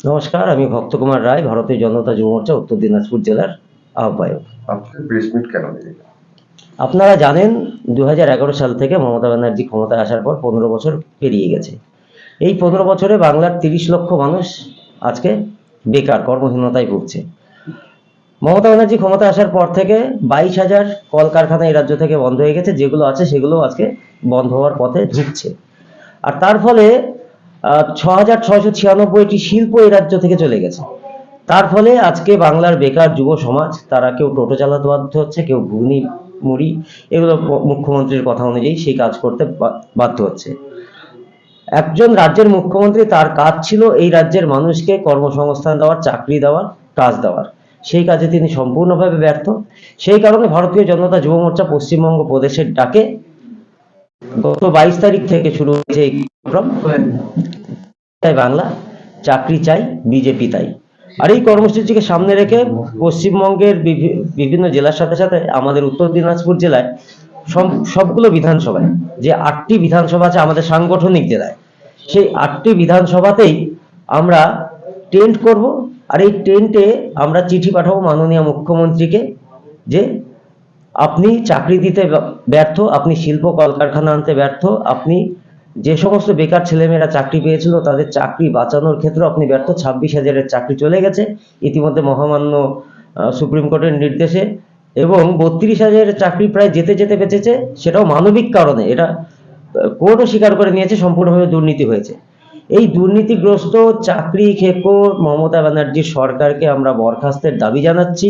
নমস্কার, আমি ভক্ত কুমার রায়, ভারতীয় জনতা যুব মোর্চা উত্তর দিনাজপুর জেলার আহ্বায়ক। আজকে প্রেস মিট কেন দিলেন? আপনারা জানেন 2011 সাল থেকে মমতা ব্যানার্জি ক্ষমতায় আসার পর 15 বছর পেরিয়ে গেছে। এই 15 বছরে বাংলার 30 লক্ষ মানুষ আজকে বেকার, কর্মহীনতায় ভুগছে। মমতা ব্যানার্জি ক্ষমতায় আসার পর থেকে 22,000 কলকারখানা এই রাজ্য থেকে বন্ধ হয়ে গেছে, যেগুলো আছে সেগুলো আজকে বন্ধ হওয়ার পথে ঢুকছে। আর তার ফলে 6,696টি শিল্প এই রাজ্য থেকে চলে গেছে। তার ফলে আজকে বাংলার বেকার যুব সমাজ, তারা কেউ টোটো চালাতে বাধ্য হচ্ছে, কেউ ঘুগনি মুড়ি এগুলো মুখ্যমন্ত্রীর কথা অনুযায়ী সেই কাজ করতে বাধ্য হচ্ছে। একজন রাজ্যের মুখ্যমন্ত্রী, তার কাজ ছিল এই রাজ্যের মানুষকে কর্মসংস্থান দেওয়ার, চাকরি দেওয়ার, কাজ দেওয়ার। সেই কাজে তিনি সম্পূর্ণভাবে ব্যর্থ। সেই কারণে ভারতীয় জনতা যুব মোর্চা পশ্চিমবঙ্গ প্রদেশের ডাকে গত 22 তারিখ থেকে শুরু হয়েছে এই কার্যক্রম, বাংলা চাকরি চাই, বিজেপি তাই। আর এই কর্মসূচিকে সামনে রেখে পশ্চিমবঙ্গের বিভিন্ন জেলার সাথে সাথে আমাদের উত্তর দিনাজপুর জেলায় সবগুলো বিধানসভায়, যে 8টি বিধানসভা আছে আমাদের সাংগঠনিক জেলায়, সেই 8টি বিধানসভাতেই আমরা টেন্ট করব। আর এই টেন্টে আমরা চিঠি পাঠাবো মাননীয় মুখ্যমন্ত্রীকে যে আপনি চাকরি দিতে ব্যর্থ, আপনি শিল্প কলকারখানা আনতে ব্যর্থ, আপনি যে সমস্ত বেকার ছেলেমেয়েরা চাকরি পেয়েছিল তাদের চাকরি বাঁচানোর ক্ষেত্রে আপনি ব্যর্থ। 26,000-এর চাকরি চলে গেছে ইতিমধ্যে মহামান্য সুপ্রিম কোর্টের নির্দেশে, এবং 32,000-এর চাকরি প্রায় যেতে যেতে বেঁচেছে, সেটাও মানবিক কারণে। এটা কোর্টও স্বীকার করে নিয়েছে সম্পূর্ণভাবে দুর্নীতি হয়েছে। এই দুর্নীতিগ্রস্ত চাকরি খেকো মমতা ব্যানার্জির সরকারকে আমরা বরখাস্তের দাবি জানাচ্ছি।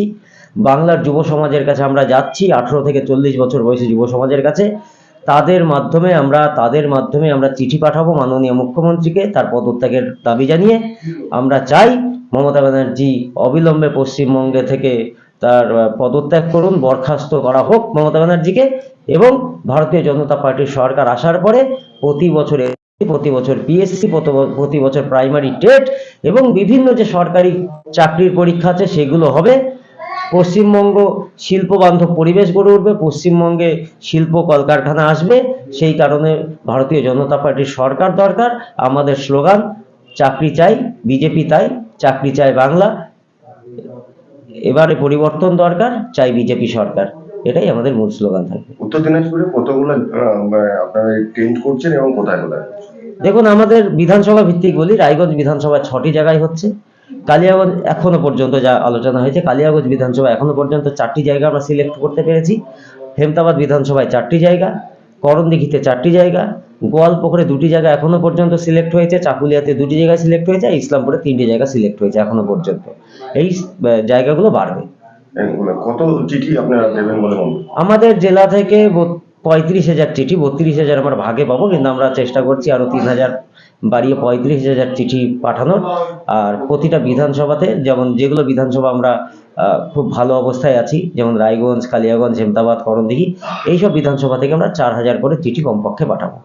বাংলার যুব সমাজের কাছে আমরা যাচ্ছি, 18 থেকে 40 বছর বয়সী যুব সমাজের কাছে। তাদের মাধ্যমে আমরা চিঠি পাঠাবো মাননীয় মুখ্যমন্ত্রীকে, তার পদত্যাগের দাবি জানিয়ে। আমরা চাই মমতা ব্যানার্জি অবিলম্বে পশ্চিমবঙ্গে থেকে তার পদত্যাগ করুন, বরখাস্ত করা হোক মমতা ব্যানার্জিকে, এবং ভারতীয় জনতা পার্টির সরকার আসার পরে প্রতি বছর পিএসসি, প্রতি বছর প্রাইমারি টেট এবং বিভিন্ন যে সরকারি চাকরির পরীক্ষা আছে সেগুলো হবে। পশ্চিমবঙ্গ শিল্প বান্ধব পরিবেশ গড়ে উঠবে, পশ্চিমবঙ্গে শিল্প কলকারখানা আসবে। সেই কারণে ভারতীয় জনতা পার্টির সরকার দরকার। আমাদের স্লোগান চাকরি চাই, বিজেপি তাই, চাকরি চাই বাংলা। এবারে পরিবর্তন দরকার, চাই বিজেপি সরকার। এটাই আমাদের মূল স্লোগান থাকবে। উত্তর দিনাজপুরে কতগুলো আপনারা টেন্ট করছেন এবং কোথায় কোথায়? দেখুন, আমাদের বিধানসভা ভিত্তিক বলি, রায়গঞ্জ বিধানসভা 6টি জায়গায় হচ্ছে। কালিয়াগঞ্জ এখনো পর্যন্ত যা আলোচনা হয়েছে, কালিয়াগঞ্জ বিধানসভা এখনো পর্যন্ত 4টি জায়গা আমরা সিলেক্ট করতে পেরেছি। হেমতাবাদ বিধানসভায় 4টি জায়গা, করণদিঘিতে 4টি জায়গা, গোয়ালপুকুরে 2টি জায়গা এখনো পর্যন্ত সিলেক্ট হয়েছে, চাকুলিয়াতে 2টি জায়গা সিলেক্ট হয়েছে, ইসলামপুরে 3টি জায়গা সিলেক্ট হয়েছে এখনো পর্যন্ত। এই জায়গাগুলো বাড়বে। কত চিঠি আপনারা দেবেন বলে মনে হয়? আমাদের জেলা থেকে 35,000 চিঠি, 32,000 আমরা ভাগে পাবো, কিন্তু আমরা চেষ্টা করছি আরো 3,000 বাড়িয়ে 35,000 চিঠি পাঠানোর। আর প্রতিটা বিধানসভাতে, যেমন যেগুলো বিধানসভা আমরা খুব ভালো অবস্থায় আছি, যেমন রায়গঞ্জ, কালিয়াগঞ্জ, হেমতাবাদ, করণদিঘি, এইসব বিধানসভা থেকে আমরা 4,000 করে চিঠি কমপক্ষে পাঠাবো।